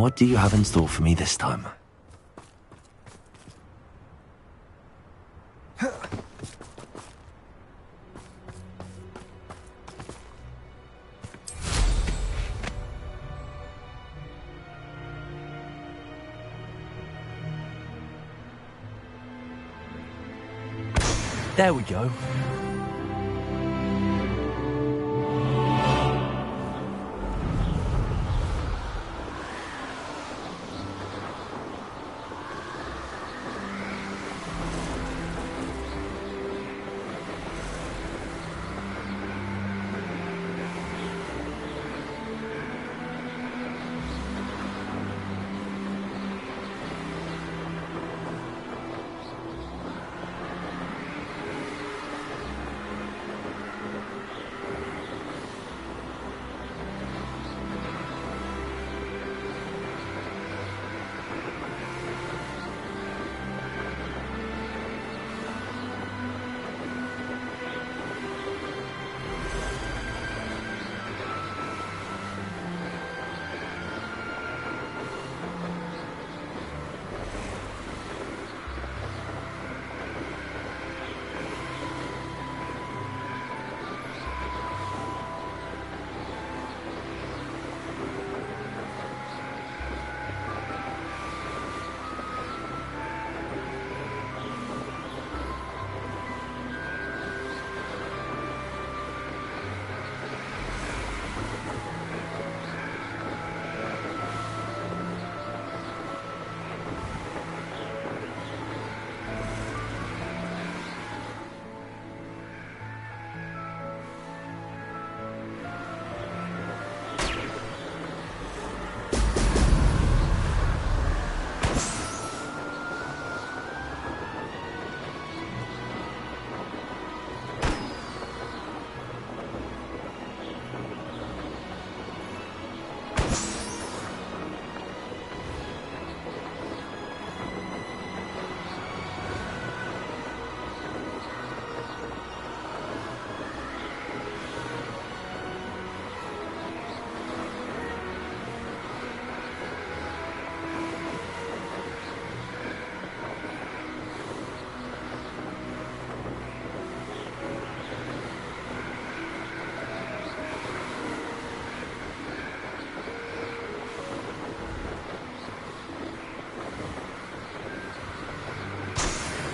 What do you have in store for me this time? There we go.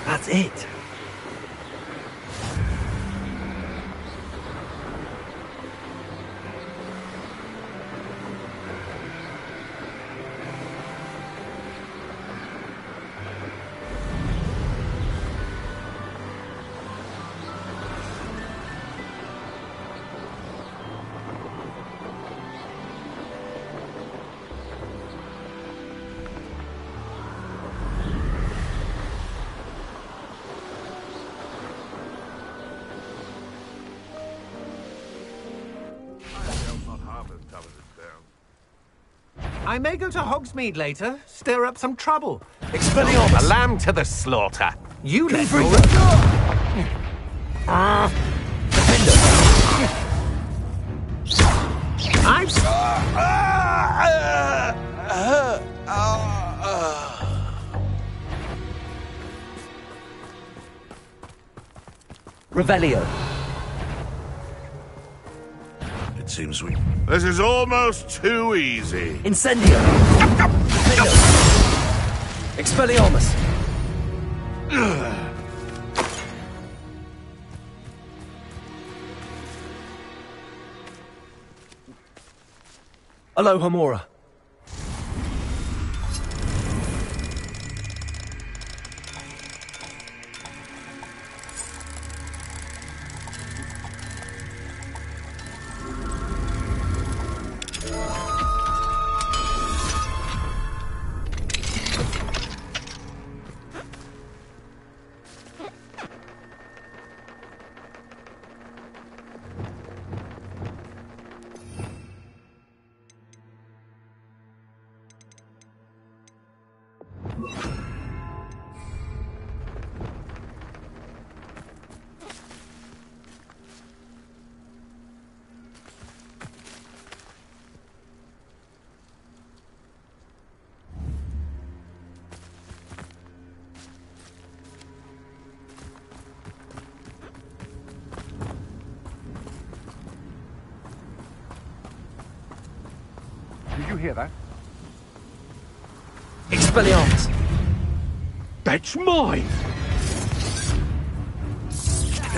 That's it. I may go to Hogsmeade later, stir up some trouble. Expelliarmus! A lamb to the slaughter. You let go. Defender! I've... Revelio. It seems This is almost too easy. Incendio. Defender. Expelliarmus. Alohomora. can't hear that. Expelliarmus! That's mine!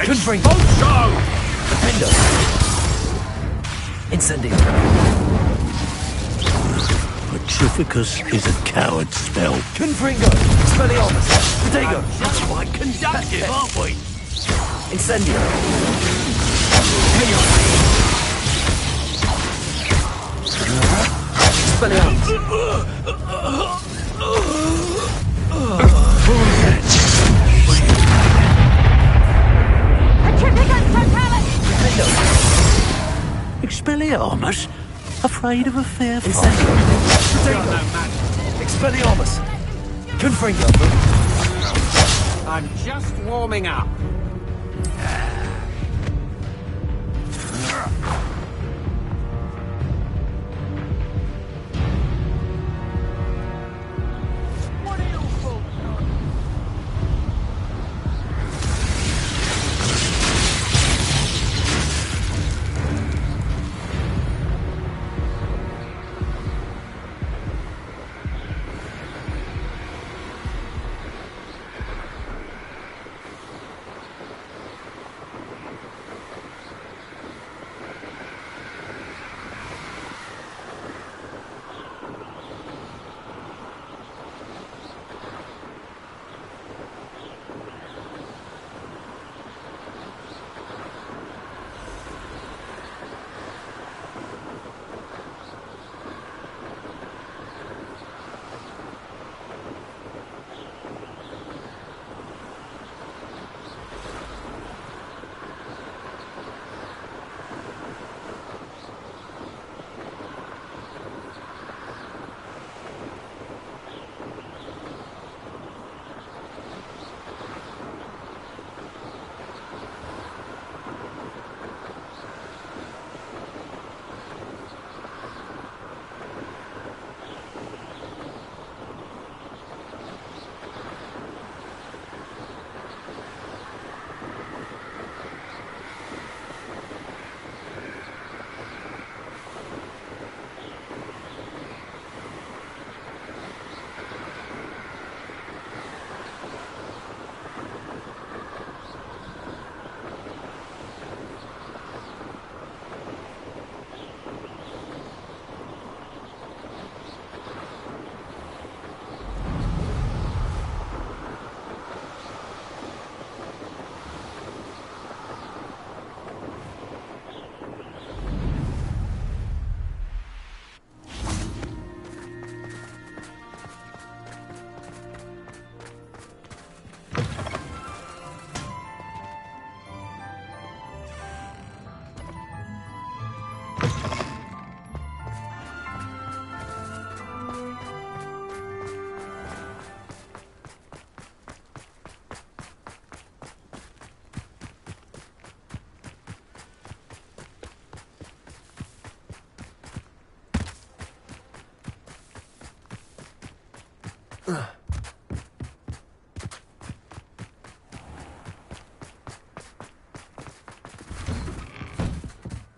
Confringo! Defendo! Incendio! Petrificus is a coward spell. Confringo! Expelliarmus! Protego! That's quite conductive, aren't we? Incendio! Expelliarmus! Expelliarmus? Afraid of a fair fight? Incendio! Protego! Expelliarmus! Confringo! I'm just warming up.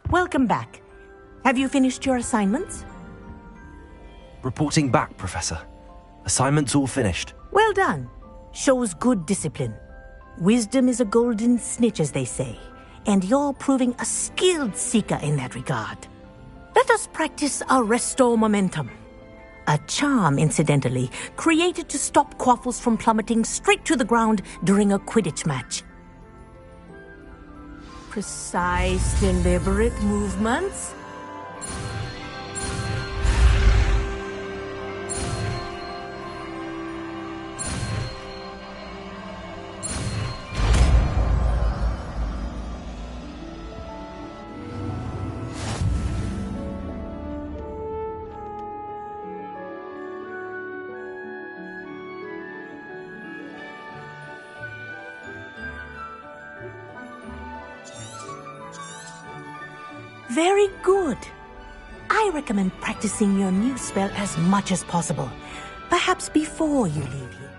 Welcome back. Have you finished your assignments? Reporting back, Professor. Assignment's all finished. Well done. Shows good discipline. Wisdom is a golden snitch, as they say, and you're proving a skilled seeker in that regard. Let us practice Arresto Momentum. A charm, incidentally, created to stop quaffles from plummeting straight to the ground during a Quidditch match. Precise, deliberate movements. Very good. I recommend practicing your new spell as much as possible, perhaps before you leave here.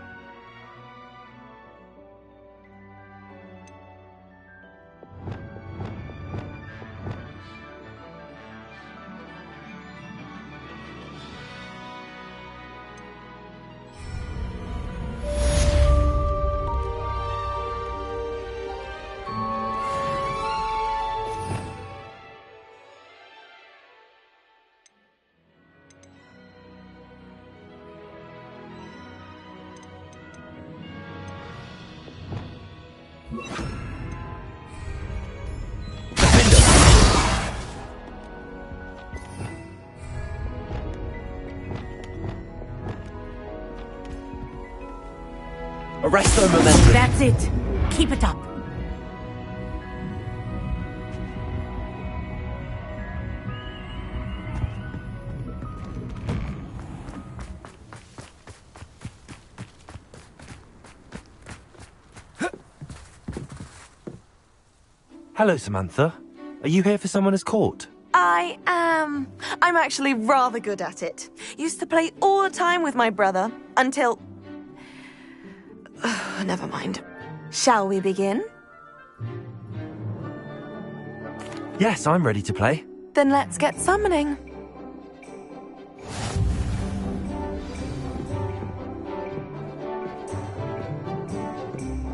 Arresto momentum. That's it. Keep it up. Hello, Samantha. Are you here for someone as caught? I am. I'm actually rather good at it. Used to play all the time with my brother until... Never mind. Shall we begin? Yes, I'm ready to play. Then let's get summoning.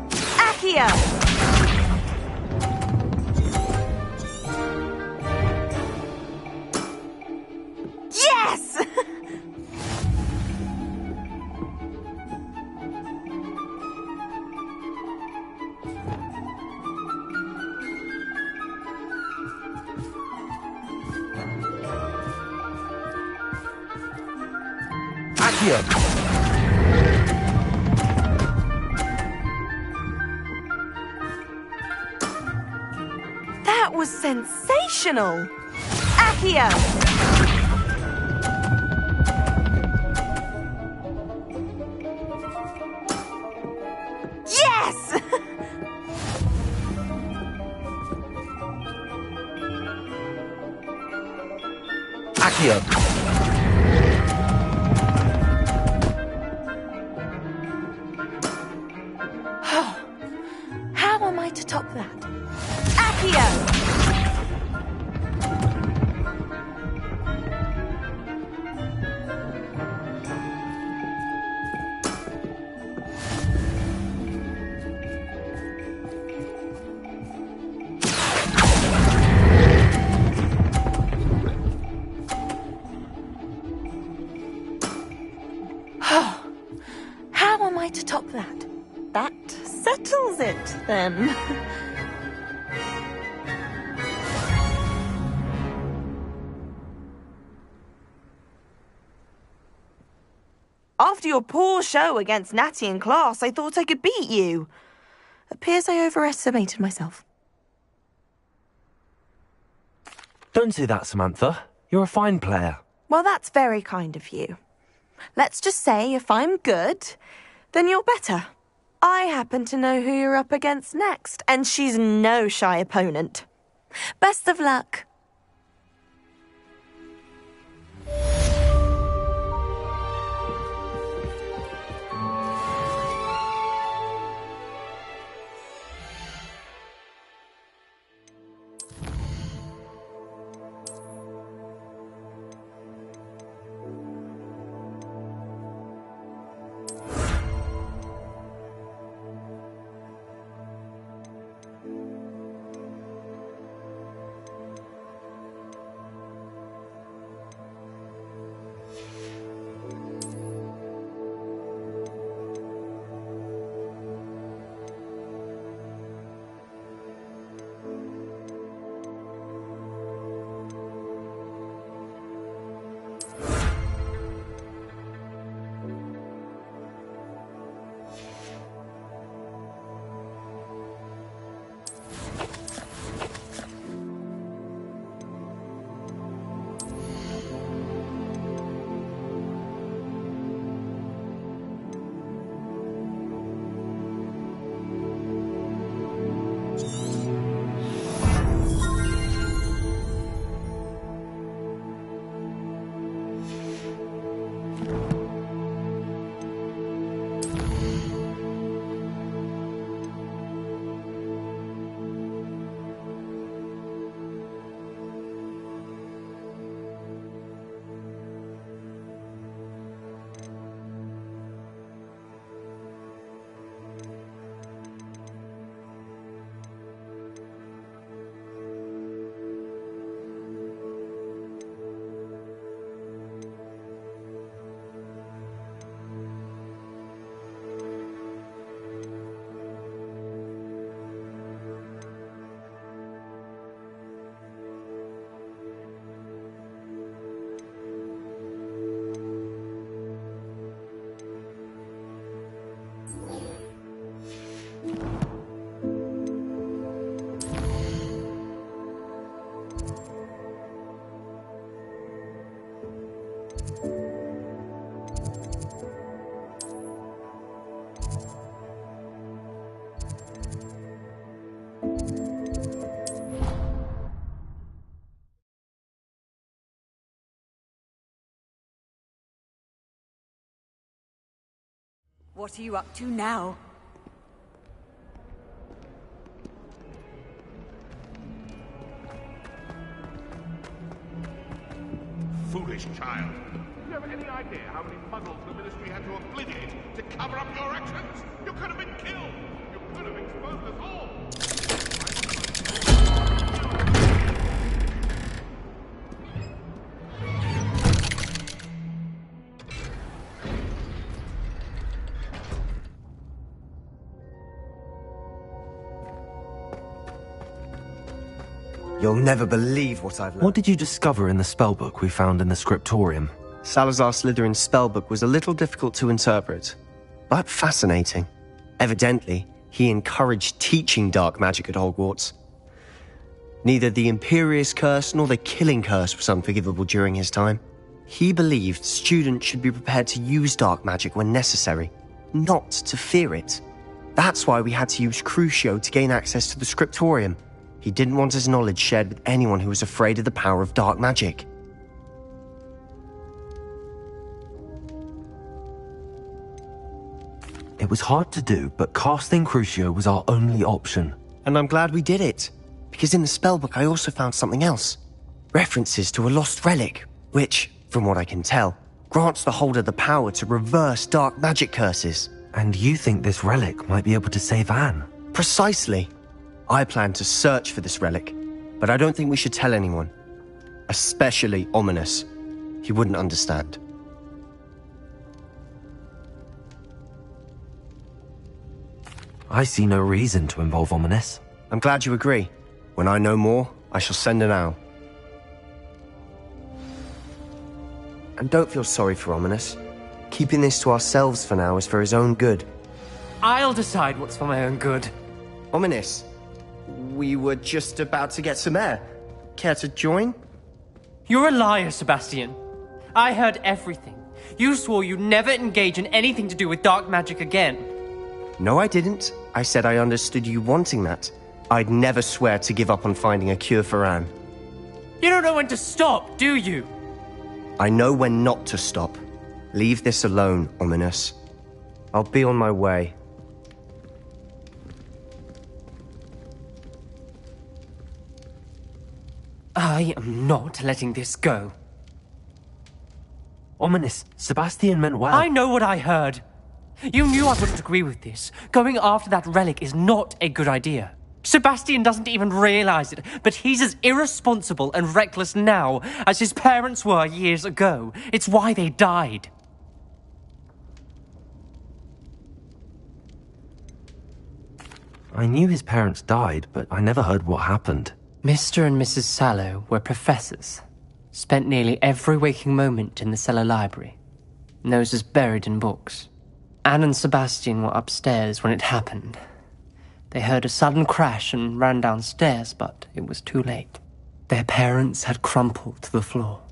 Accio! Yes! Accio! That was sensational! Accio! Yes! Accio! How am I to top that? Accio! How am I to top that? That settles it, then. After your poor show against Natty in class, I thought I could beat you. Appears I overestimated myself. Don't say that, Samantha. You're a fine player. Well, that's very kind of you. Let's just say if I'm good, then you're better. I happen to know who you're up against next, and she's no shy opponent. Best of luck. What are you up to now? Foolish child. Do you have any idea how many muggles the Ministry had to obliviate to cover up your actions? You could have been killed. You could have exposed us all. You'll never believe what I've learned. What did you discover in the spellbook we found in the scriptorium? Salazar Slytherin's spellbook was a little difficult to interpret, but fascinating. Evidently, he encouraged teaching dark magic at Hogwarts. Neither the Imperious Curse nor the Killing Curse was unforgivable during his time. He believed students should be prepared to use dark magic when necessary, not to fear it. That's why we had to use Crucio to gain access to the scriptorium. He didn't want his knowledge shared with anyone who was afraid of the power of dark magic. It was hard to do, but casting Crucio was our only option. And I'm glad we did it, because in the spellbook I also found something else. References to a lost relic, which, from what I can tell, grants the holder the power to reverse dark magic curses. And you think this relic might be able to save Anne? Precisely. I plan to search for this relic, but I don't think we should tell anyone. Especially Ominous. He wouldn't understand. I see no reason to involve Ominous. I'm glad you agree. When I know more, I shall send an owl. And don't feel sorry for Ominous. Keeping this to ourselves for now is for his own good. I'll decide what's for my own good. Ominous, we were just about to get some air. Care to join? You're a liar, Sebastian. I heard everything. You swore you'd never engage in anything to do with dark magic again. No, I didn't. I said I understood you wanting that. I'd never swear to give up on finding a cure for Anne. You don't know when to stop, do you? I know when not to stop. Leave this alone, Ominous. I'll be on my way. I am not letting this go. Ominous, Sebastian meant well. I know what I heard. You knew I wouldn't agree with this. Going after that relic is not a good idea. Sebastian doesn't even realize it, but he's as irresponsible and reckless now as his parents were years ago. It's why they died. I knew his parents died, but I never heard what happened. Mr. and Mrs. Sallow were professors. Spent nearly every waking moment in the cellar library. Noses buried in books. Anne and Sebastian were upstairs when it happened. They heard a sudden crash and ran downstairs, but it was too late. Their parents had crumpled to the floor.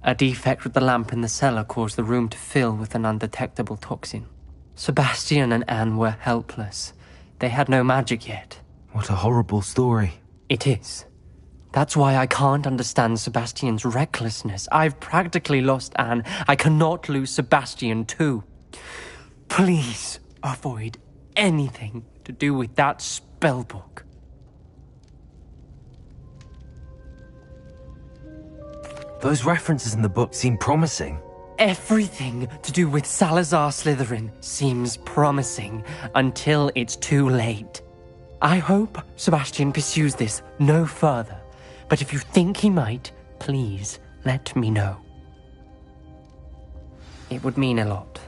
A defect with the lamp in the cellar caused the room to fill with an undetectable toxin. Sebastian and Anne were helpless. They had no magic yet. What a horrible story. It is. That's why I can't understand Sebastian's recklessness. I've practically lost Anne. I cannot lose Sebastian too. Please avoid anything to do with that spellbook. Those references in the book seem promising. Everything to do with Salazar Slytherin seems promising until it's too late. I hope Sebastian pursues this no further, but if you think he might, please let me know. It would mean a lot.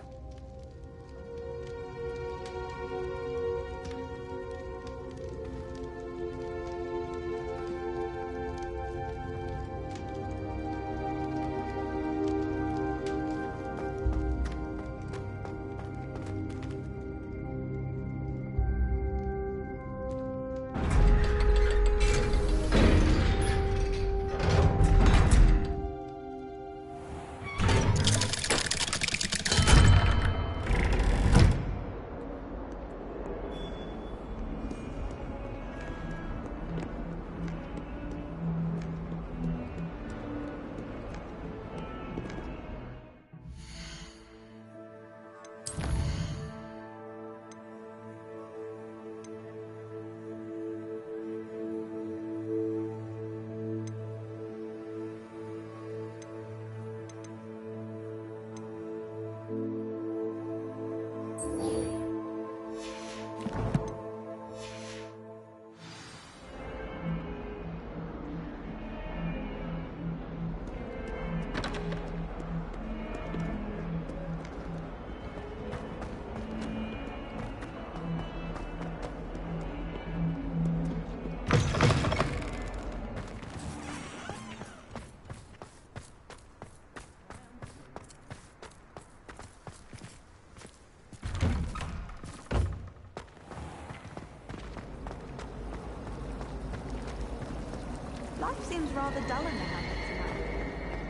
Life seems rather dull in the hamlets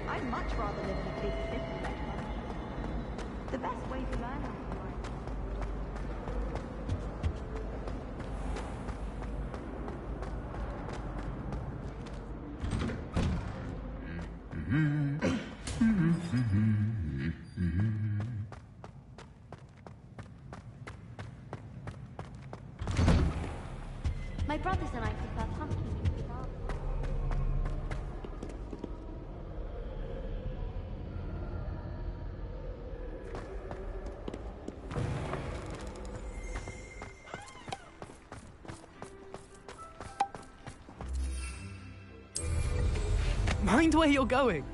now. I'd much rather live in a big city like London. The best way to learn how to write. My brothers and I prefer pumpkin in the garden. Mind where you're going.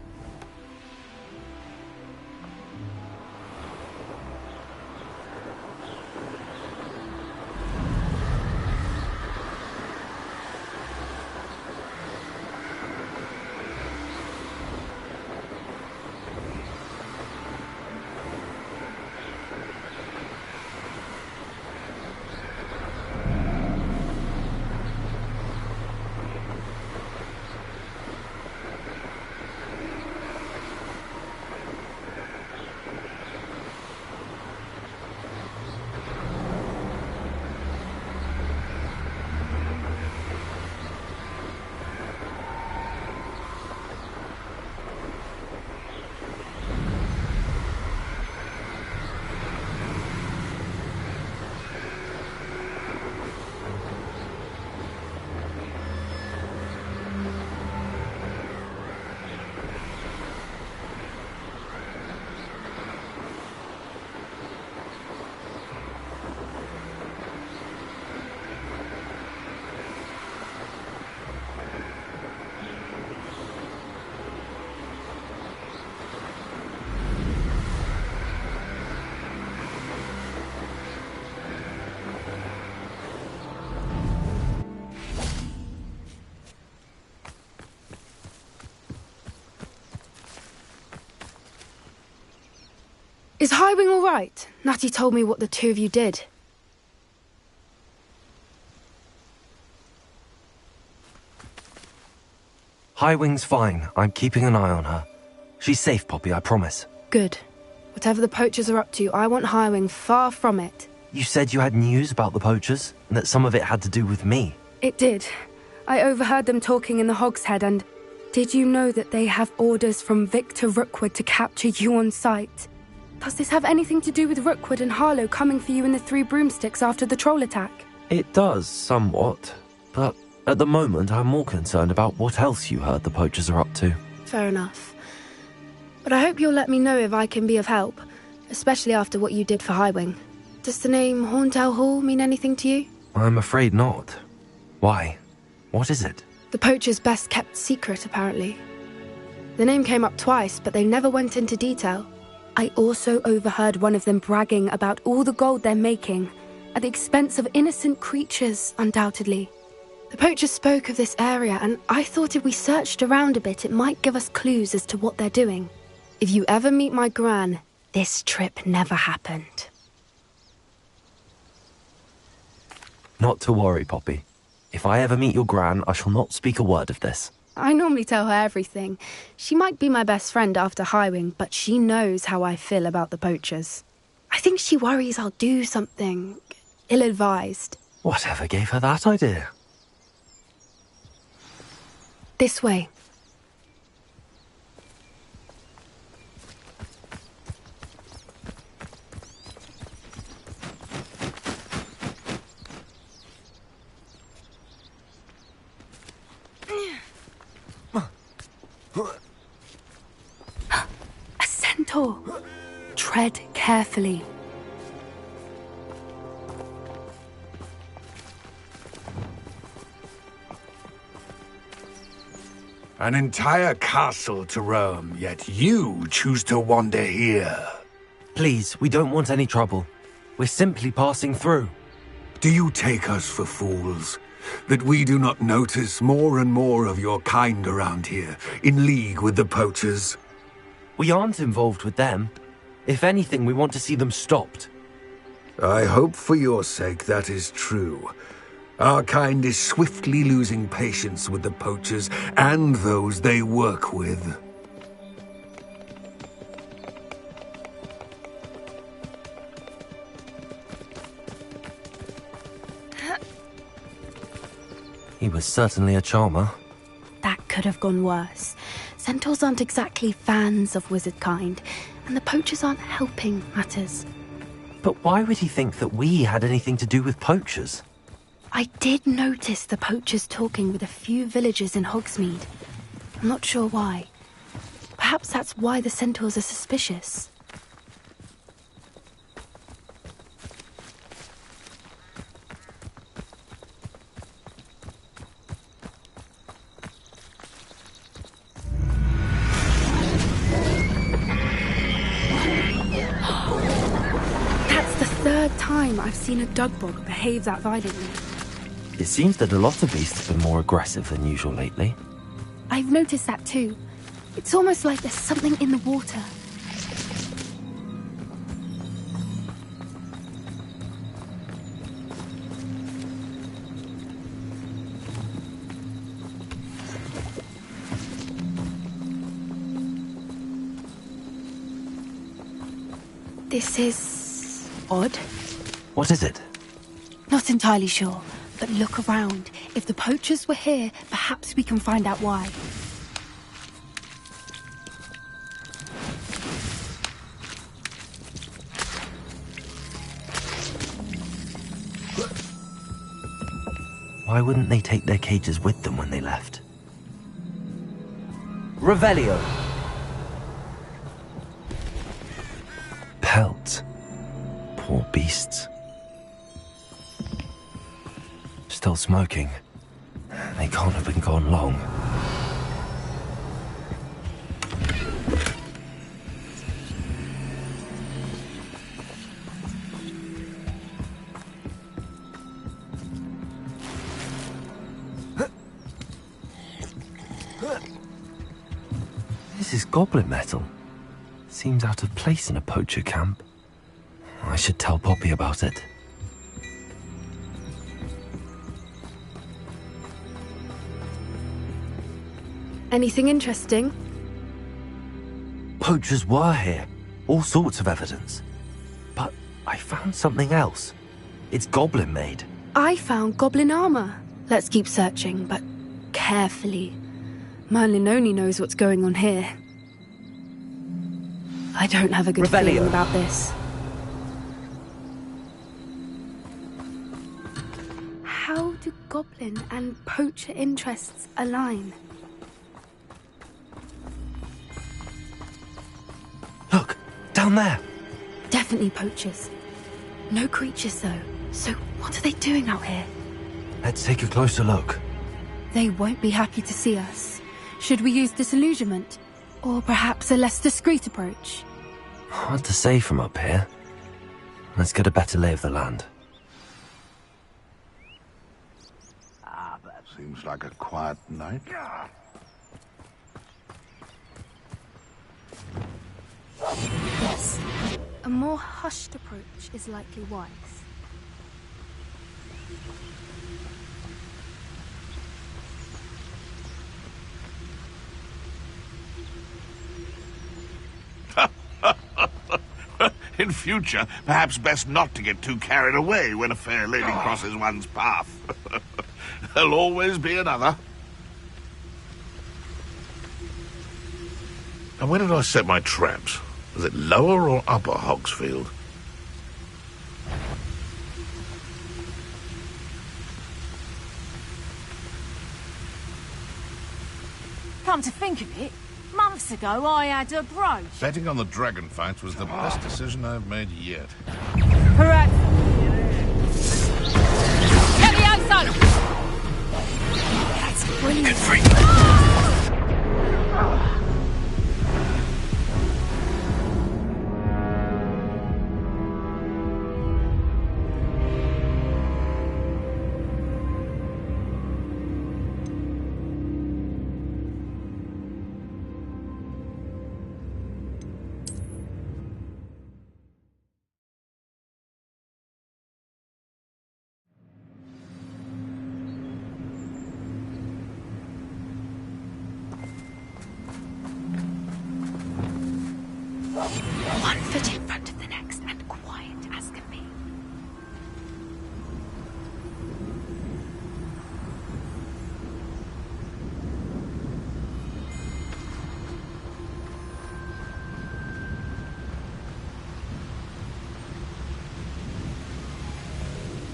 Is Highwing all right? Natty told me what the two of you did. Highwing's fine. I'm keeping an eye on her. She's safe, Poppy, I promise. Good. Whatever the poachers are up to, I want Highwing far from it. You said you had news about the poachers, and that some of it had to do with me. It did. I overheard them talking in the Hogshead, and did you know that they have orders from Victor Rookwood to capture you on sight? Does this have anything to do with Rookwood and Harlow coming for you in the Three Broomsticks after the troll attack? It does, somewhat. But at the moment, I'm more concerned about what else you heard the poachers are up to. Fair enough. But I hope you'll let me know if I can be of help, especially after what you did for Highwing. Does the name Horntail Hall mean anything to you? I'm afraid not. Why? What is it? The poachers' best kept secret, apparently. The name came up twice, but they never went into detail. I also overheard one of them bragging about all the gold they're making, at the expense of innocent creatures, undoubtedly. The poachers spoke of this area, and I thought if we searched around a bit, it might give us clues as to what they're doing. If you ever meet my gran, this trip never happened. Not to worry, Poppy. If I ever meet your gran, I shall not speak a word of this. I normally tell her everything. She might be my best friend after Highwing, but she knows how I feel about the poachers. I think she worries I'll do something ill-advised. Whatever gave her that idea? This way. A centaur. Tread carefully. An entire castle to roam, yet you choose to wander here. Please, we don't want any trouble. We're simply passing through. Do you take us for fools? That we do not notice more and more of your kind around here, in league with the poachers? We aren't involved with them. If anything, we want to see them stopped. I hope for your sake that is true. Our kind is swiftly losing patience with the poachers and those they work with. He was certainly a charmer. That could have gone worse. Centaurs aren't exactly fans of wizard kind, and the poachers aren't helping matters. But why would he think that we had anything to do with poachers? I did notice the poachers talking with a few villagers in Hogsmeade. I'm not sure why. Perhaps that's why the centaurs are suspicious. Time I've seen a dugbog behave that violently. It seems that a lot of beasts have been more aggressive than usual lately. I've noticed that too. It's almost like there's something in the water. This is odd. What is it? Not entirely sure, but look around. If the poachers were here, perhaps we can find out why. Why wouldn't they take their cages with them when they left? Revelio! Pelt. Poor beasts. Still smoking. They can't have been gone long. This is goblin metal. Seems out of place in a poacher camp. I should tell Poppy about it. Anything interesting? Poachers were here. All sorts of evidence. But I found something else. It's goblin made. I found goblin armor. Let's keep searching, but carefully. Merlin only knows what's going on here. I don't have a good feeling about this. How do goblin and poacher interests align? Look, down there. Definitely poachers. No creatures though. So what are they doing out here? Let's take a closer look. They won't be happy to see us. Should we use disillusionment? Or perhaps a less discreet approach? Hard to say from up here. Let's get a better lay of the land. That seems like a quiet night. Yes. A more hushed approach is likely wise. In future, perhaps best not to get too carried away when a fair lady crosses one's path. There'll always be another. And where did I set my traps? Was it lower or upper Hogsfield? Come to think of it, months ago I had a brooch. Betting on the dragon fight was the best decision I've made yet. Perhaps... Levioso! That's brilliant. Good freak. One foot in front of the next and quiet as can be.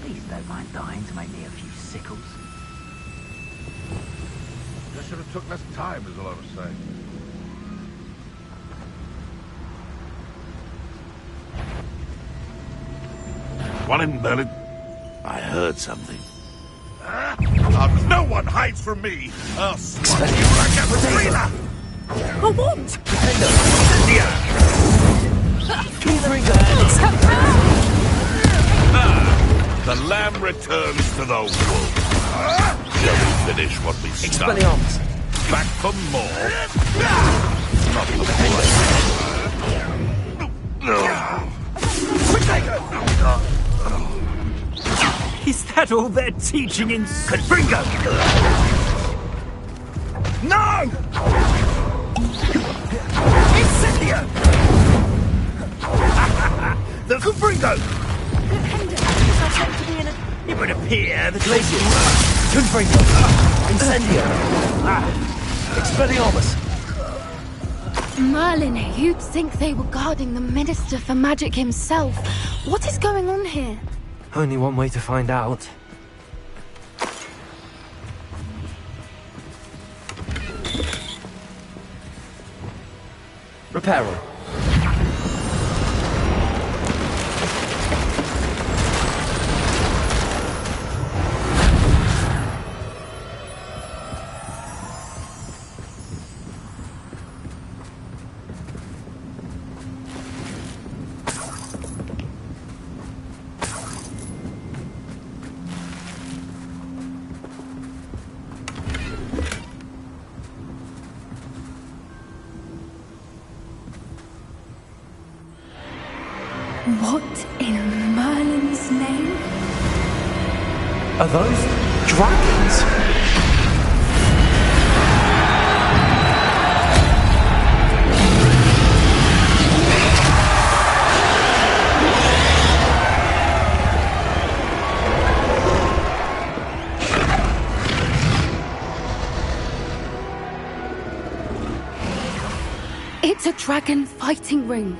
Please don't mind dying to make me a few sickles. Just should have took less time, is all I was saying. One in Berlin. I heard something. No one hides from me! I'll swat you like a thriller! A what? The lamb returns to the wolf. Shall we finish what we started? Expelliarmus. Back for more. Not the Is that all they're teaching in Confringo? No! Incendio! The Confringo! It would appear the glacier. Confringo! Incendio! Expelliarmus! Merlin, you'd think they were guarding the Minister for Magic himself. What is going on here? Only one way to find out. Reparo. What in Merlin's name? Are those dragons? It's a dragon fighting ring.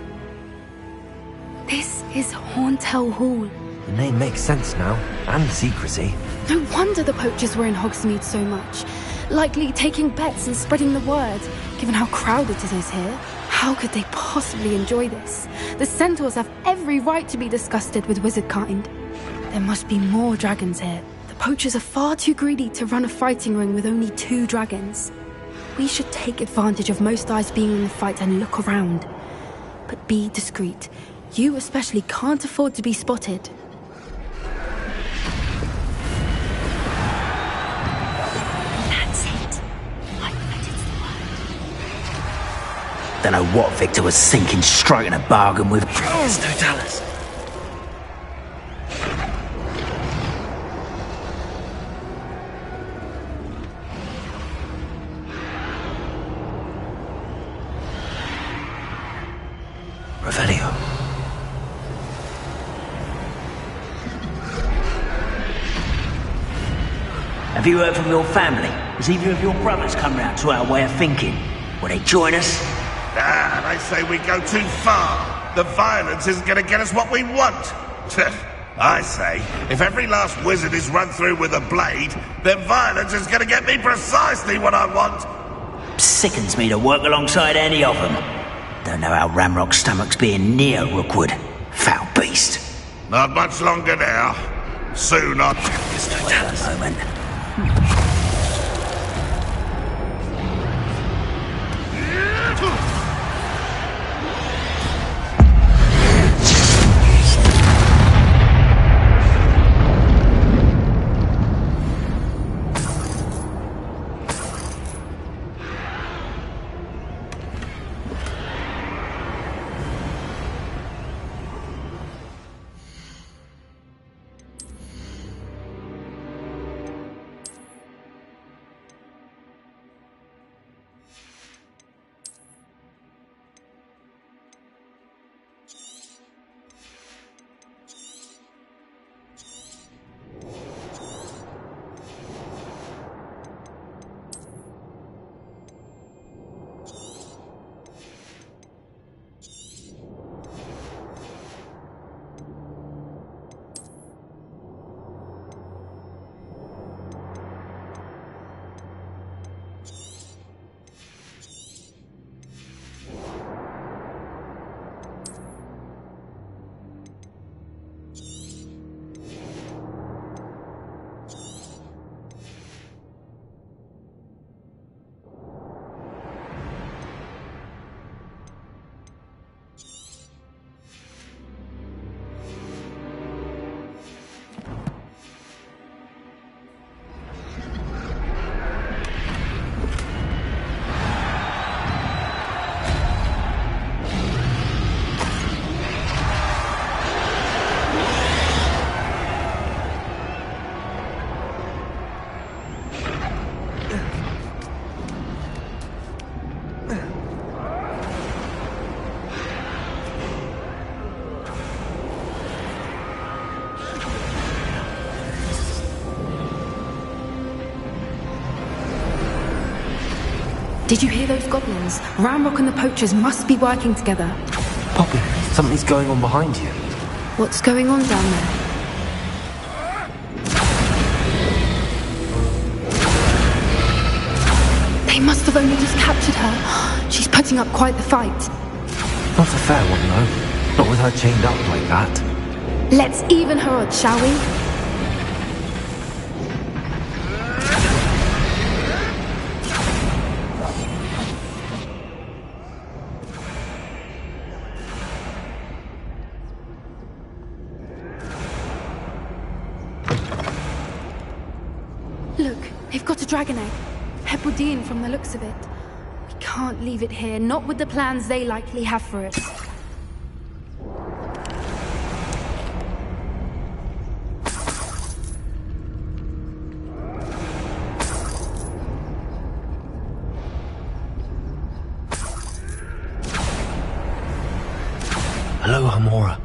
This is Hauntel Hall. The name makes sense now, and secrecy. No wonder the poachers were in Hogsmeade so much. Likely taking bets and spreading the word, given how crowded it is here. How could they possibly enjoy this? The centaurs have every right to be disgusted with wizard kind. There must be more dragons here. The poachers are far too greedy to run a fighting ring with only 2 dragons. We should take advantage of most eyes being in the fight and look around. But be discreet. You especially can't afford to be spotted. That's it. I bet it's the word. Don't know what Victor was thinking, striking a bargain with. It's Totalis. Revelio. Have you heard from your family? Has either of your brothers come round to our way of thinking? Will they join us? Ah, they say we go too far. The violence isn't going to get us what we want. I say, if every last wizard is run through with a blade, then violence is going to get me precisely what I want. Sickens me to work alongside any of them. Don't know how Ramrock's stomach's being near Rookwood. Foul beast. Not much longer now. Soon I'll... It's Totalis. Moment. Did you hear those goblins? Ramrock and the poachers must be working together. Poppy, something's going on behind you. What's going on down there? They must have only just captured her. She's putting up quite the fight. Not a fair one, though. Not with her chained up like that. Let's even her odds, shall we? Look, they've got a dragon egg. Hebridean from the looks of it. We can't leave it here, not with the plans they likely have for it. Hello, Hamora.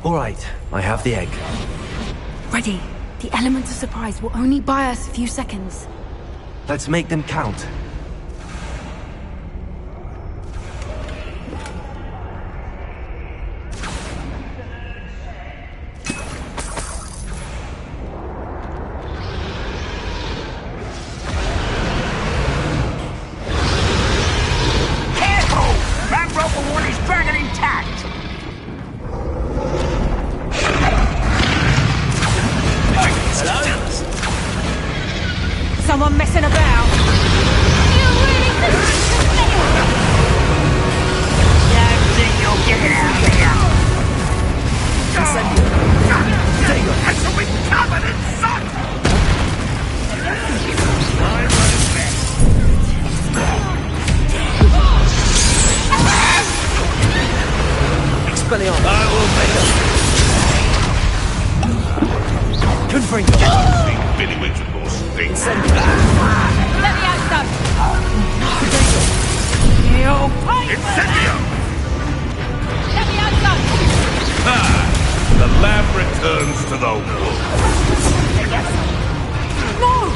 All right, I have the egg. Ready. The element of surprise will only buy us a few seconds. Let's make them count. Careful! Ramrock will want his dragon intact! Someone messing about? Don't think you'll get it out of here! I shall be covered in soot! I run best. Expelliarmus. I will make Confringo. a Billy Winter more stinks. Let me out, son! You Incendio! Let me out, son! The lamb returns to the wolf. Move!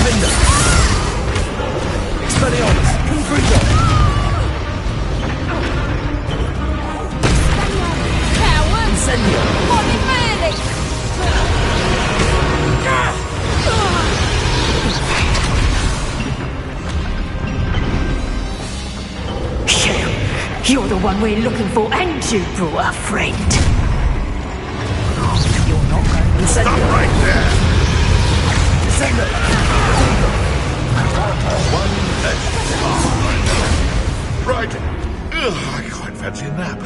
Linda. Expelliarmus. Confringo. Coward! Incendio. What is really? You're the one we're looking for, and you brought a friend. You're not going to Stop right there! Descender. One less task right now. Right. Ugh, I quite fancy a nap.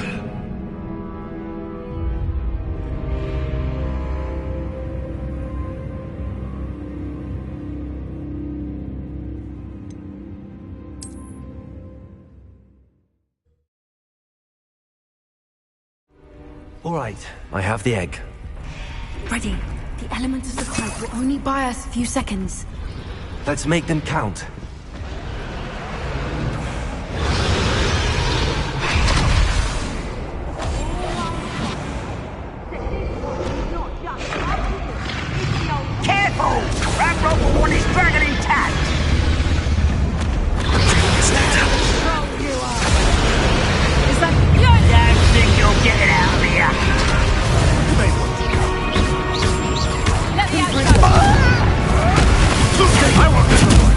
All right, I have the egg. Ready. The element of surprise will only buy us a few seconds. Let's make them count. Careful! Ramrock will want his dragon intact! Is that you? Don't think you'll get it out of here! Let me out, son! I want this one.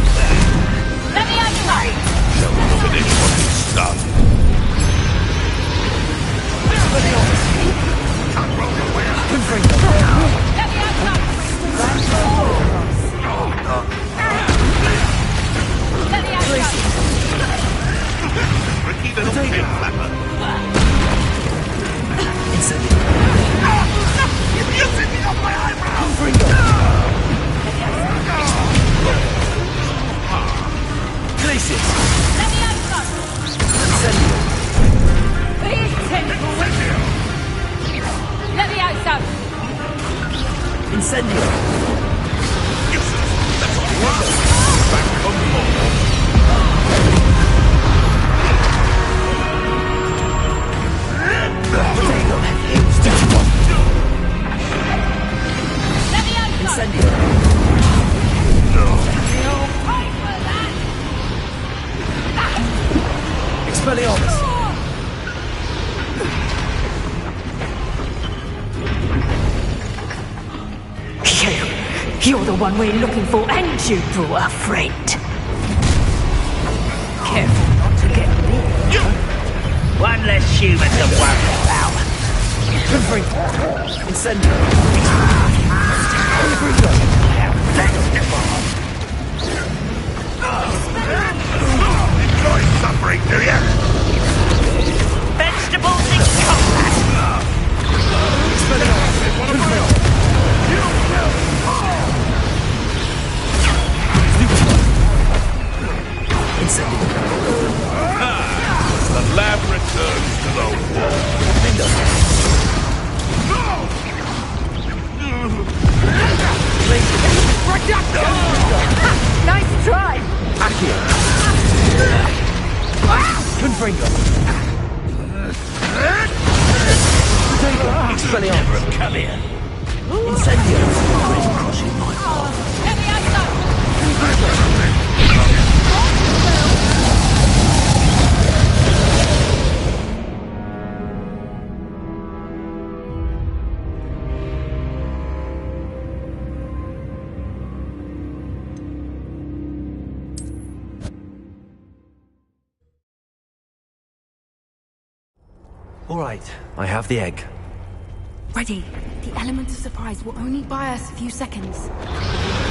Expelliarmus! You're the one we're looking for, and you brought a friend. Careful not to get bit. One less human to worry about. Confrey! Incendio! Confringo! Enjoy suffering, do ya? Vegetables in combat! The lab returns to the wall. Nice try! Accio! Confringo! Expelliarmus! Come here. Incendio! Crossing my path. All right, I have the egg. Ready. The element of surprise will only buy us a few seconds.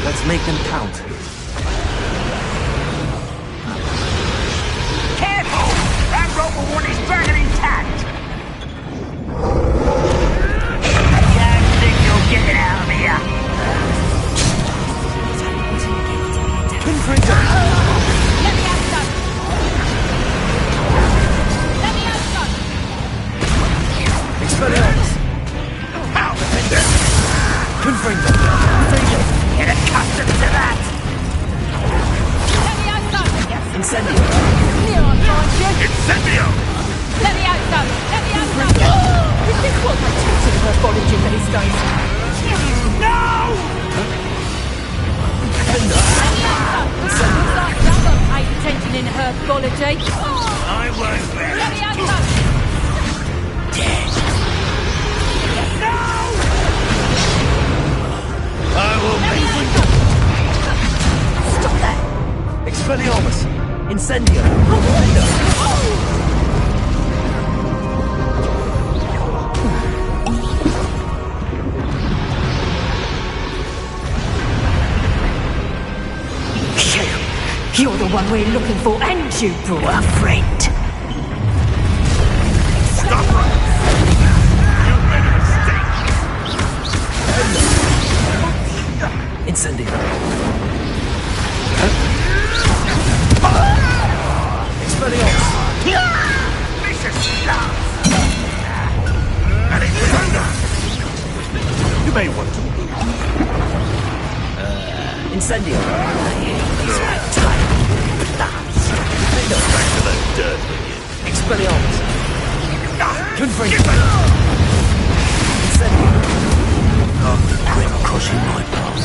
Let's make them count. Careful! That rope will want his dragon intact! Don't think you'll get it out of here! Confringo! Let me out, son! Let me out, son! Expelliarmus! Confringo! Get accustomed to that! Let me out, son! Incendio! Here, I'll find you! Incendio! Let me out, son! Let me out, son! Is this what they teach in herbology these days? No! Let me out, son! Looks like someone paid attention in herbology. I won't bear Let me out, son! I will Let me make out, son! Stop that! Expelliarmus! Incendio! You're the one we're looking for, and you brought a friend. Stop her! You made a mistake! Incendio! Expelliarmus! Vicious love! And it's thunder! You may want to move. Incendio! Back to the dirt with you. Expelliarmus! Confringo! Ring crossing my path.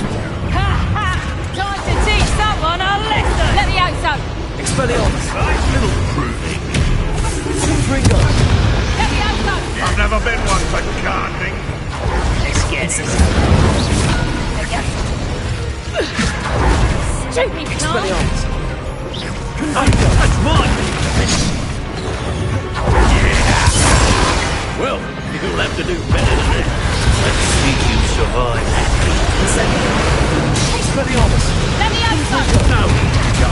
Ha ha! Time to teach someone a lesson! Let me out, son! Expelliarmus! Little proving. Confringo! Let me out, son! I've never been one for gardening. Let's get it. Stupid plant! Expelliarmus! That's mine! Well, you'll have to do better than that. Let's see you survive. Expelliarmus! Let me out, son! No, go.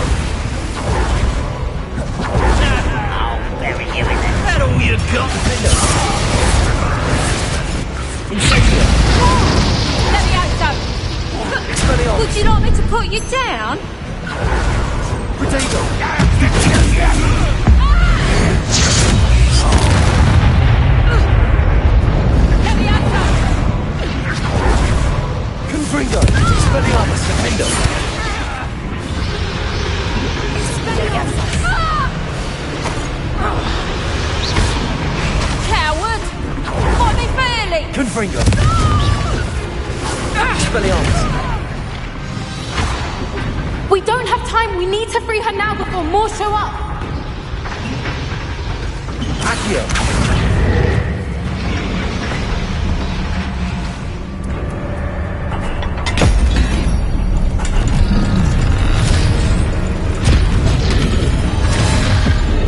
I'll bury you in it. That all you got? Incendio! Let me out, son! Expelliarmus! Would you like me to put you down? Potato! Let me out, son! Confringo! Expelliarmus! Defendo! Coward! Fight me fairly! Confringo! Expelliarmus! We don't have time. We need to free her now before more show up.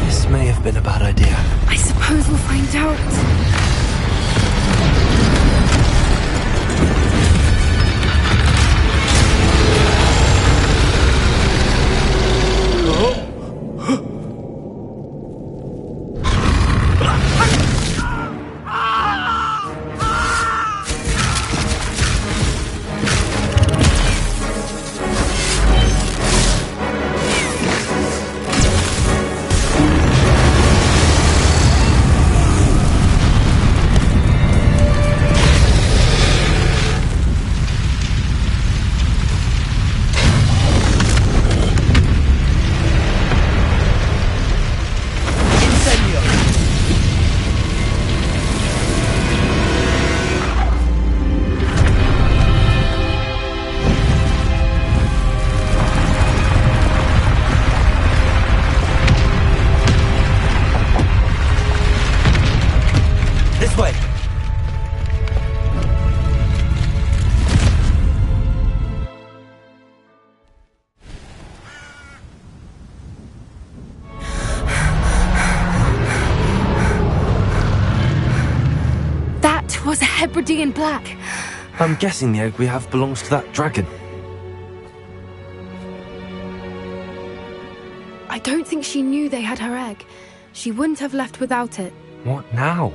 This may have been a bad idea. I suppose we'll find out. This way! That was a Hebridean black. I'm guessing the egg we have belongs to that dragon. I don't think she knew they had her egg. She wouldn't have left without it. What now?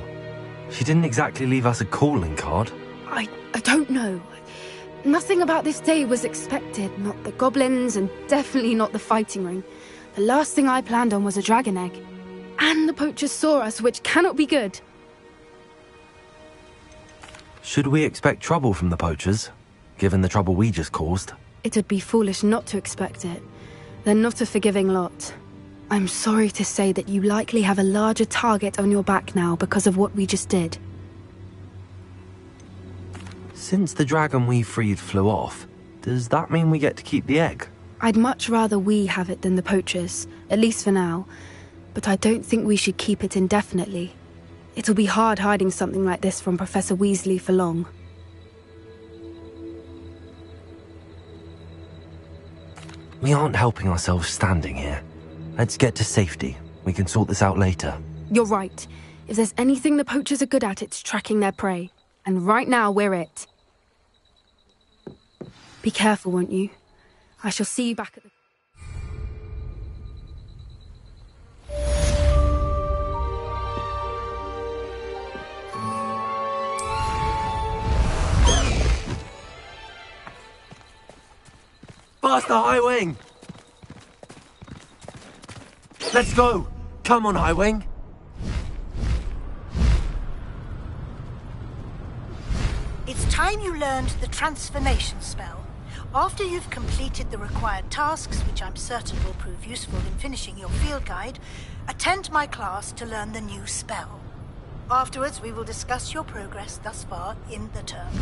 She didn't exactly leave us a calling card. I don't know. Nothing about this day was expected. Not the goblins, and definitely not the fighting ring. The last thing I planned on was a dragon egg. And the poachers saw us, which cannot be good. Should we expect trouble from the poachers, given the trouble we just caused? It would be foolish not to expect it. They're not a forgiving lot. I'm sorry to say that you likely have a larger target on your back now because of what we just did. Since the dragon we freed flew off, does that mean we get to keep the egg? I'd much rather we have it than the poachers, at least for now. But I don't think we should keep it indefinitely. It'll be hard hiding something like this from Professor Weasley for long. We aren't helping ourselves standing here. Let's get to safety. We can sort this out later. You're right. If there's anything the poachers are good at, it's tracking their prey. And right now, we're it. Be careful, won't you? I shall see you back at the... Faster, High Wing! Let's go! Come on, High Wing! It's time you learned the transformation spell. After you've completed the required tasks, which I'm certain will prove useful in finishing your field guide, attend my class to learn the new spell. Afterwards, we will discuss your progress thus far in the term.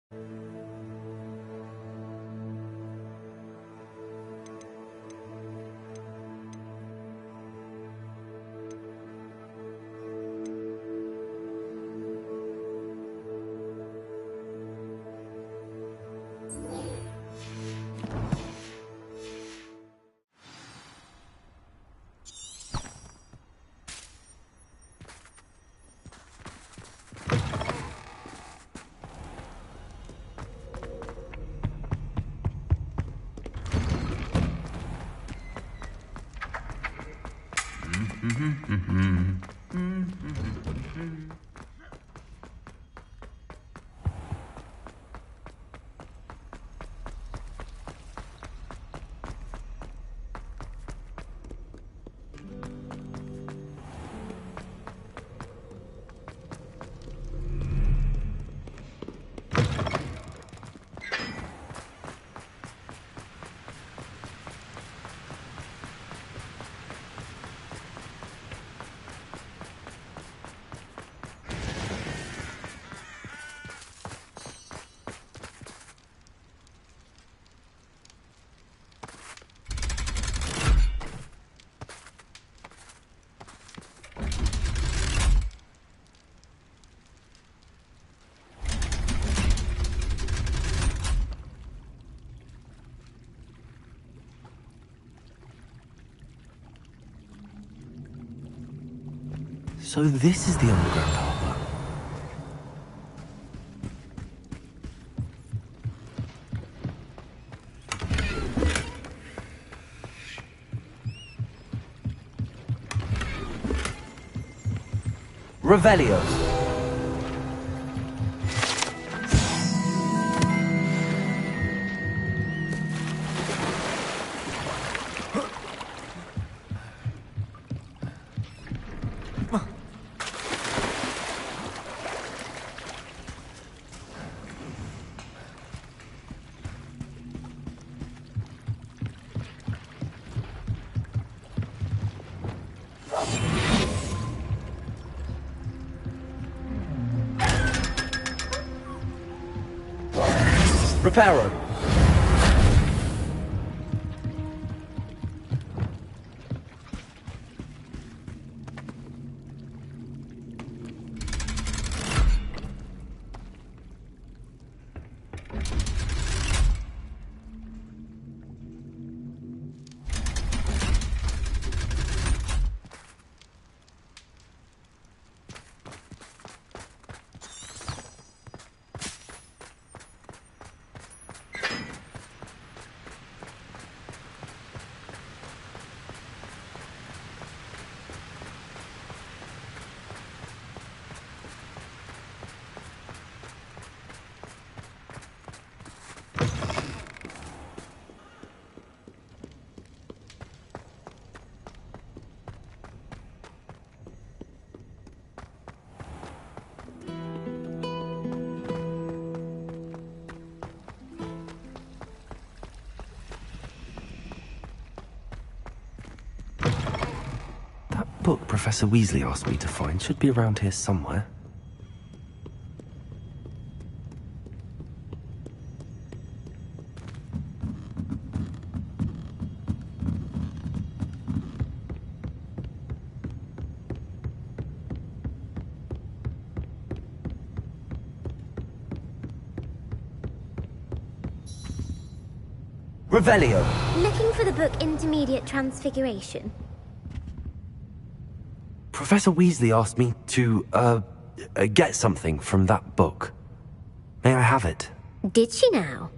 So this is the underground harbour. Revelio. Reparo. Book Professor Weasley asked me to find should be around here somewhere. Revelio. Looking for the book Intermediate Transfiguration. Professor Weasley asked me to, get something from that book. May I have it? Did she now?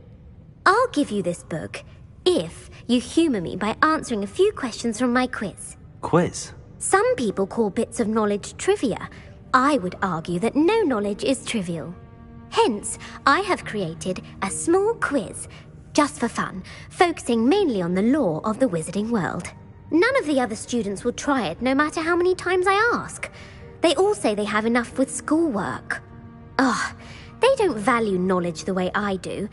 I'll give you this book if you humour me by answering a few questions from my quiz. Quiz? Some people call bits of knowledge trivia. I would argue that no knowledge is trivial. Hence, I have created a small quiz, just for fun, focusing mainly on the lore of the wizarding world. None of the other students will try it, no matter how many times I ask. They all say they have enough with schoolwork. Ugh, they don't value knowledge the way I do.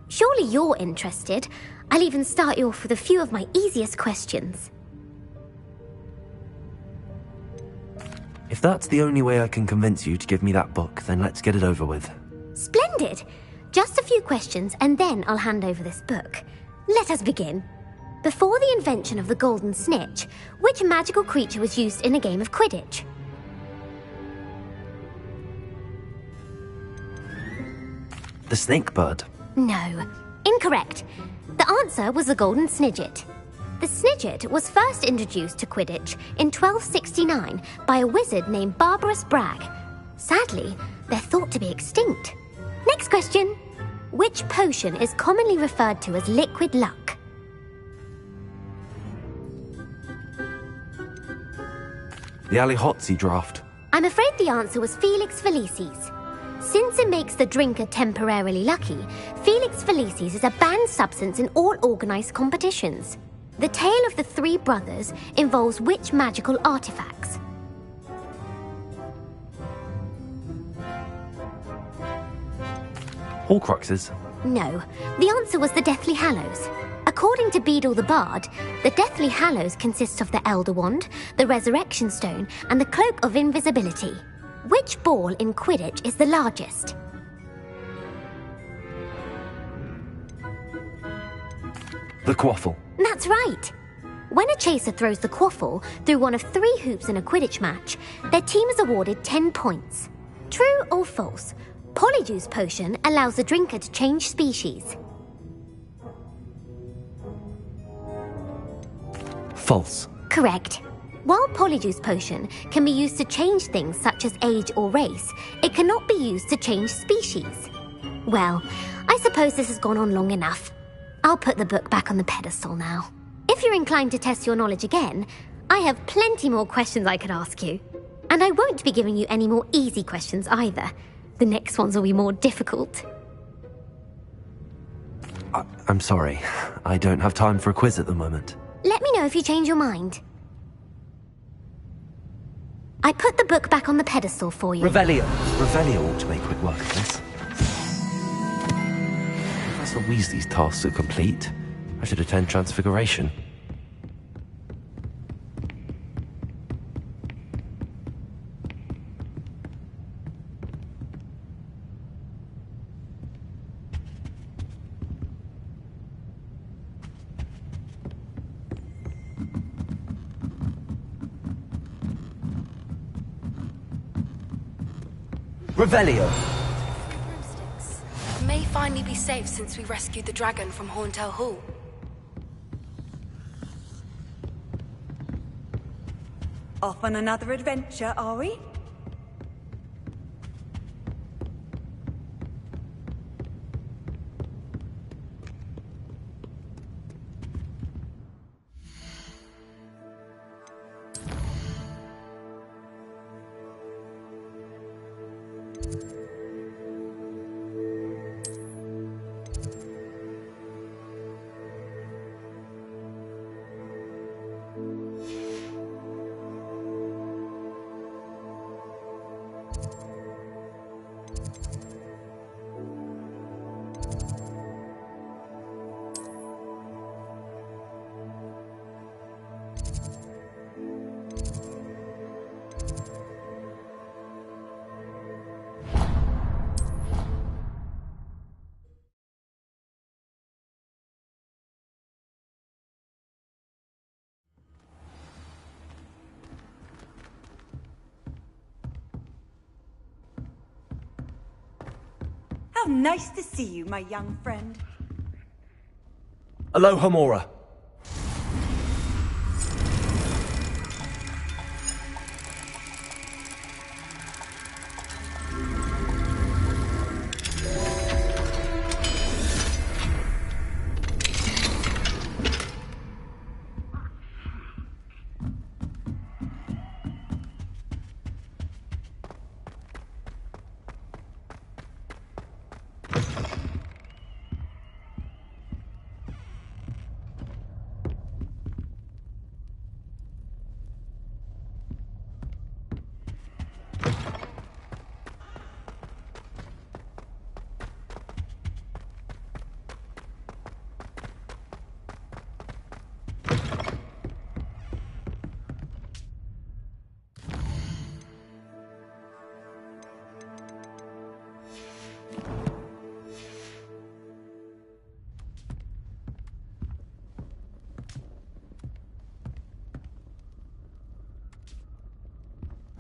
Surely you're interested. I'll even start you off with a few of my easiest questions. If that's the only way I can convince you to give me that book, then let's get it over with. Splendid! Just a few questions and then I'll hand over this book. Let us begin. Before the invention of the golden snitch, which magical creature was used in a game of Quidditch? The snake bird. No. Incorrect. The answer was the golden snidget. The snidget was first introduced to Quidditch in 1269 by a wizard named Barbarous Bragg. Sadly, they're thought to be extinct. Next question. Which potion is commonly referred to as liquid luck? The Alihotsy draft. I'm afraid the answer was Felix Felicis. Since it makes the drinker temporarily lucky, Felix Felicis is a banned substance in all organised competitions. The tale of the three brothers involves which magical artifacts? Horcruxes. No, the answer was the Deathly Hallows. According to Beadle the Bard, the Deathly Hallows consists of the Elder Wand, the Resurrection Stone, and the Cloak of Invisibility. Which ball in Quidditch is the largest? The quaffle. That's right. When a chaser throws the quaffle through one of 3 hoops in a Quidditch match, their team is awarded 10 points. True or false? Polyjuice Potion allows the drinker to change species. False. Correct. While Polyjuice Potion can be used to change things such as age or race, it cannot be used to change species. Well, I suppose this has gone on long enough. I'll put the book back on the pedestal now. If you're inclined to test your knowledge again, I have plenty more questions I could ask you. And I won't be giving you any more easy questions either. The next ones will be more difficult. I'm sorry. I don't have time for a quiz at the moment. Let me know if you change your mind. I put the book back on the pedestal for you. Revelio. Revelio ought to make quick work of this. Professor Weasley's tasks are complete. I should attend Transfiguration. Revelio. Broomsticks. May finally be safe since we rescued the dragon from Horntail Hall. Off on another adventure, are we? How nice to see you, my young friend. Aloha Mora.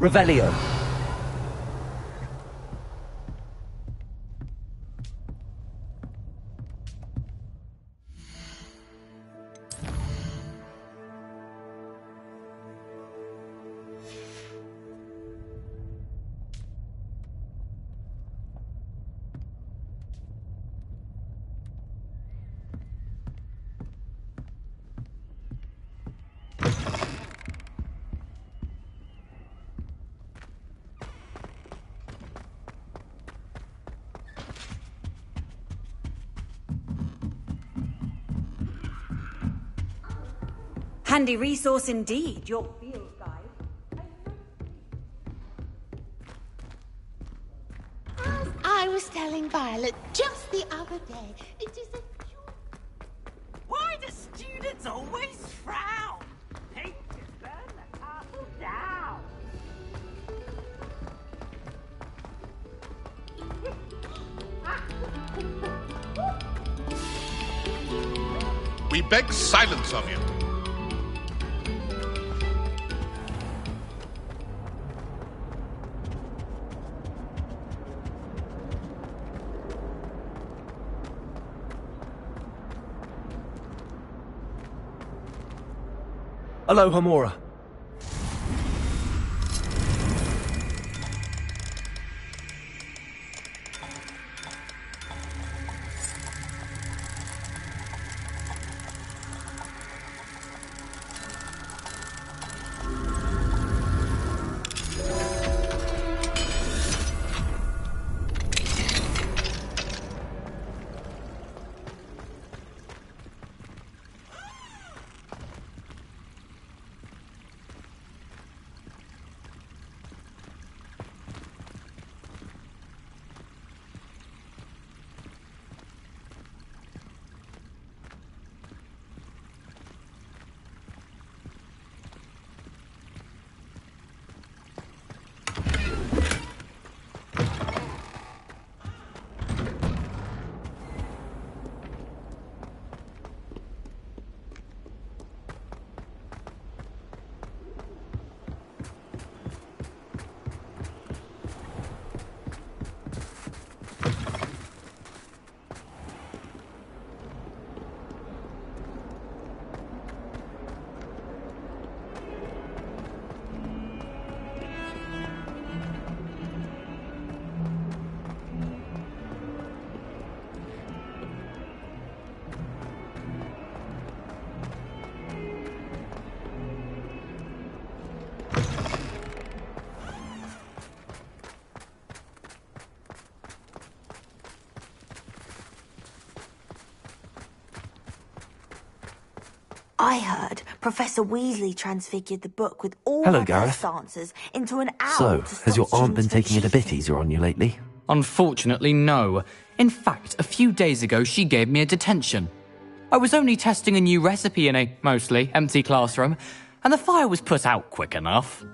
Revelio. Handy resource indeed, your field guide. As I was telling Violet just the other day, it is a... Why do students always frown? Hate to burn the castle down. We beg silence of you. Hello, Hamora. I heard Professor Weasley transfigured the book with all Hello, her Gareth. best answers into an owl. So, to has your stop aunt been students taking it a from bit easier on you lately? Unfortunately, no. In fact, a few days ago, she gave me a detention. I was only testing a new recipe in a mostly empty classroom, and the fire was put out quick enough.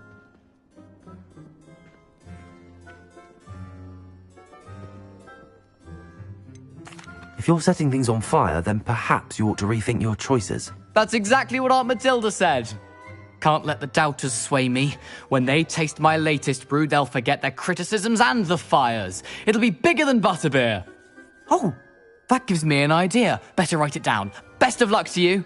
If you're setting things on fire, then perhaps you ought to rethink your choices. That's exactly what Aunt Matilda said. Can't let the doubters sway me. When they taste my latest brew, they'll forget their criticisms and the fires. It'll be bigger than butterbeer. Oh, that gives me an idea. Better write it down. Best of luck to you.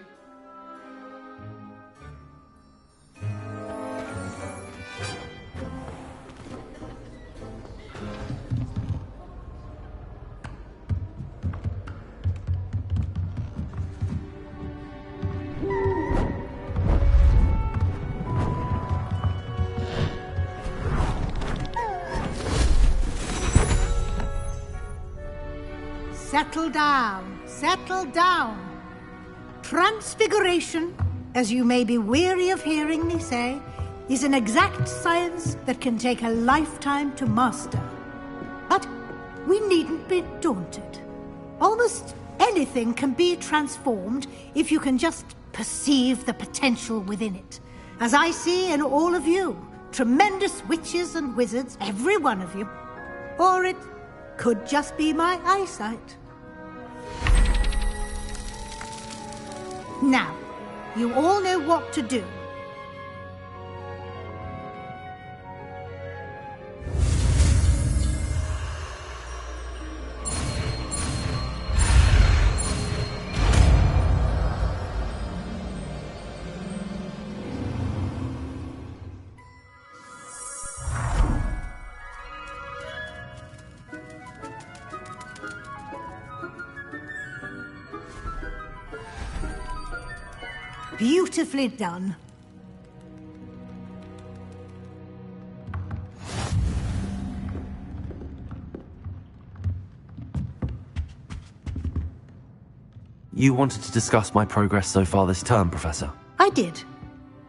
Settle down, settle down. Transfiguration, as you may be weary of hearing me say, is an exact science that can take a lifetime to master. But we needn't be daunted. Almost anything can be transformed if you can just perceive the potential within it. As I see in all of you, tremendous witches and wizards, every one of you. Or it could just be my eyesight. Now, you all know what to do. Beautifully done. You wanted to discuss my progress so far this term, Professor? I did.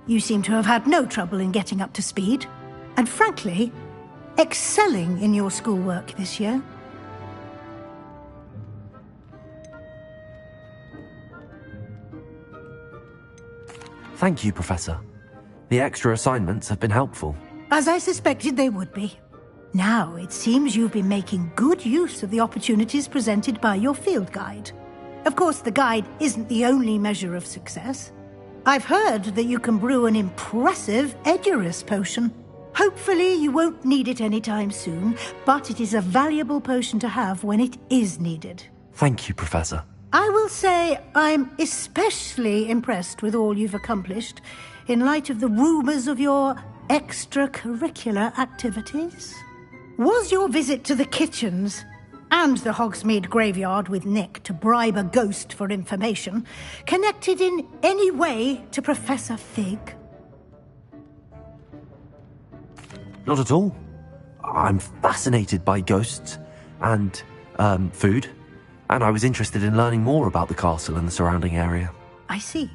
You seem to have had no trouble in getting up to speed. And frankly, excelling in your schoolwork this year. Thank you, Professor. The extra assignments have been helpful. As I suspected they would be. Now, it seems you've been making good use of the opportunities presented by your field guide. Of course, the guide isn't the only measure of success. I've heard that you can brew an impressive Edurus potion. Hopefully, you won't need it anytime soon, but it is a valuable potion to have when it is needed. Thank you, Professor. I will say I'm especially impressed with all you've accomplished in light of the rumors of your extracurricular activities. Was your visit to the kitchens and the Hogsmeade graveyard with Nick to bribe a ghost for information connected in any way to Professor Fig? Not at all. I'm fascinated by ghosts and, food, and I was interested in learning more about the castle and the surrounding area. I see.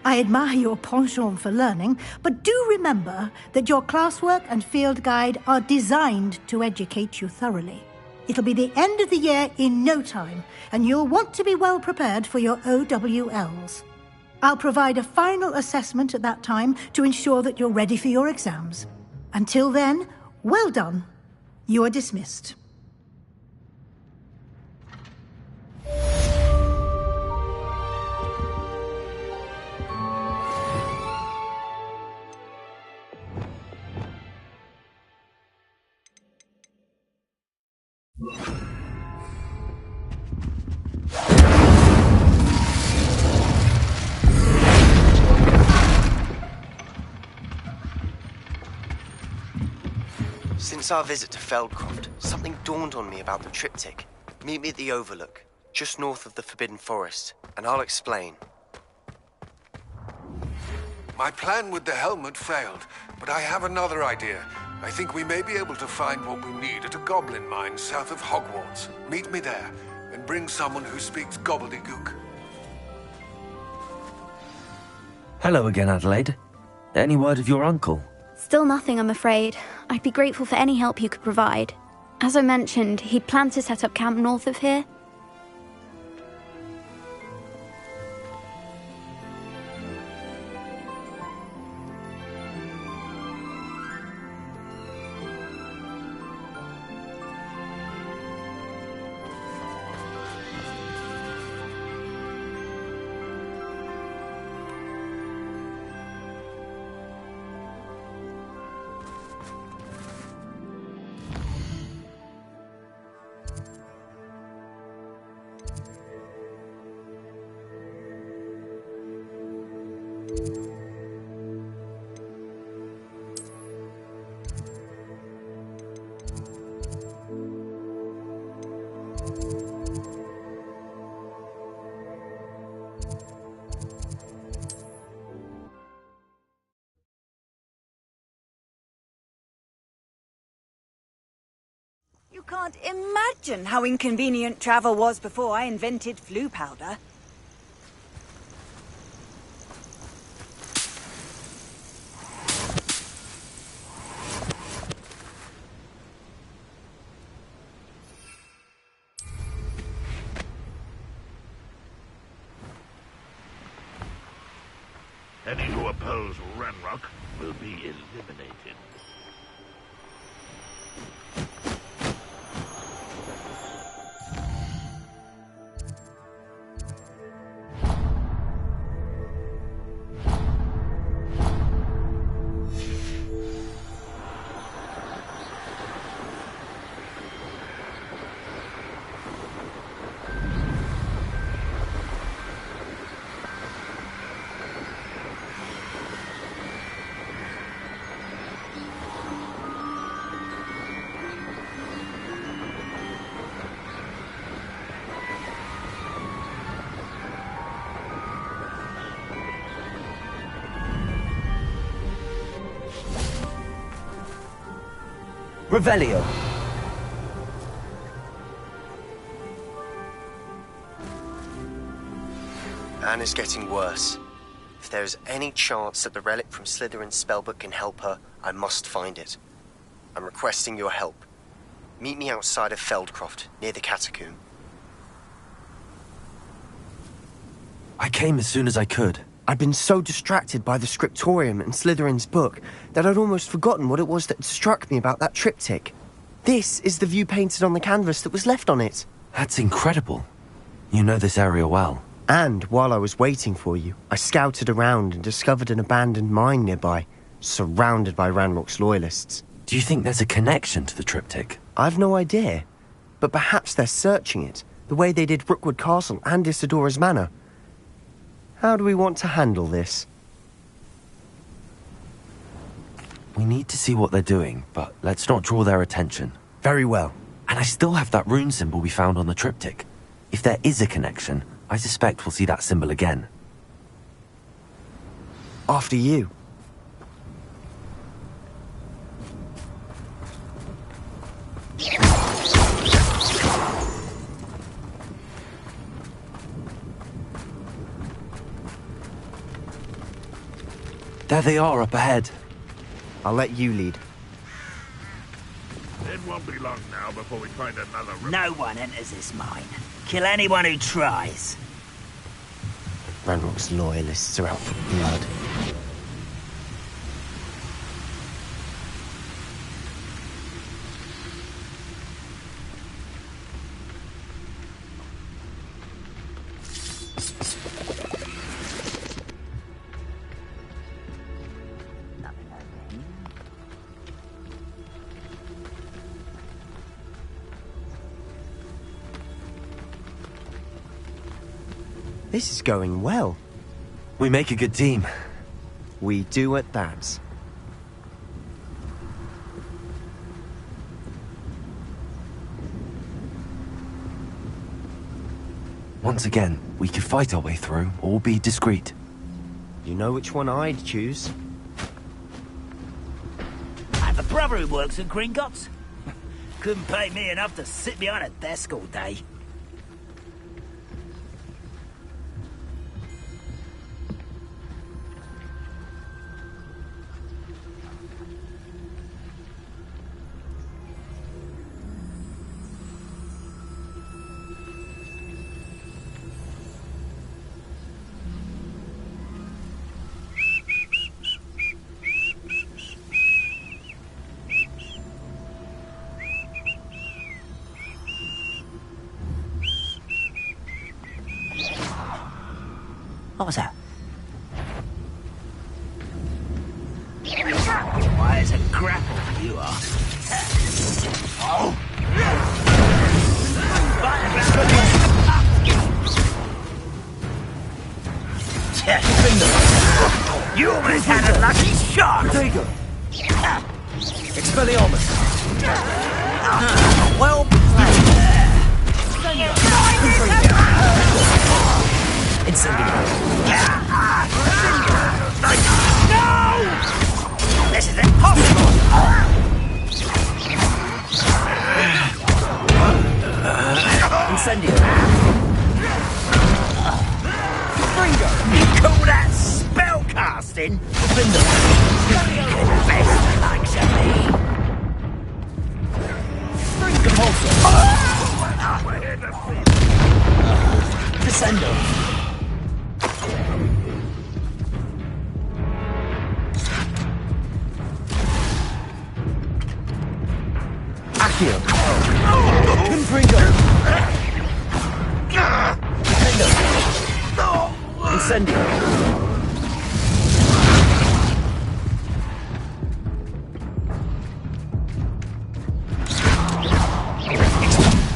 I admire your penchant for learning, but do remember that your classwork and field guide are designed to educate you thoroughly. It'll be the end of the year in no time, and you'll want to be well prepared for your OWLs. I'll provide a final assessment at that time to ensure that you're ready for your exams. Until then, well done. You are dismissed. Since our visit to Feldcroft, something dawned on me about the triptych. Meet me at the Overlook, just north of the Forbidden Forest, and I'll explain. My plan with the helmet failed, but I have another idea. I think we may be able to find what we need at a goblin mine south of Hogwarts. Meet me there, and bring someone who speaks gobbledygook. Hello again, Adelaide. Any word of your uncle? Still nothing, I'm afraid. I'd be grateful for any help you could provide. As I mentioned, he'd planned to set up camp north of here. You can't imagine how inconvenient travel was before I invented flu powder. Any who oppose Ranrock will be eliminated. Revelio. Anne is getting worse. If there is any chance that the relic from Slytherin's spellbook can help her, I must find it. I'm requesting your help. Meet me outside of Feldcroft, near the catacomb. I came as soon as I could. I'd been so distracted by the scriptorium and Slytherin's book that I'd almost forgotten what it was that struck me about that triptych. This is the view painted on the canvas that was left on it. That's incredible. You know this area well. And while I was waiting for you, I scouted around and discovered an abandoned mine nearby, surrounded by Ranrock's loyalists. Do you think there's a connection to the triptych? I've no idea, but perhaps they're searching it, the way they did Rookwood Castle and Isidora's Manor. How do we want to handle this? We need to see what they're doing, but let's not draw their attention. Very well. And I still have that rune symbol we found on the triptych. If there is a connection, I suspect we'll see that symbol again. After you. There they are up ahead. I'll let you lead. It won't be long now before we find another... No one enters this mine. Kill anyone who tries. Ranrock's loyalists are out for blood. This is going well. We make a good team. We do at that. Once again, we could fight our way through, or be discreet. You know which one I'd choose. I have a brother who works at Gringotts. Couldn't pay me enough to sit behind a desk all day. What was that? Why, it's a grapple, you are. Oh! You almost had a lucky shot! Digger! Expelliarmus! Well played! No! This is impossible! Incendio! Fringo! You call that spell casting? Best likes of me! Descendo! Accio! Confringo! Incendio!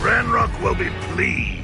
Ranrock will be pleased.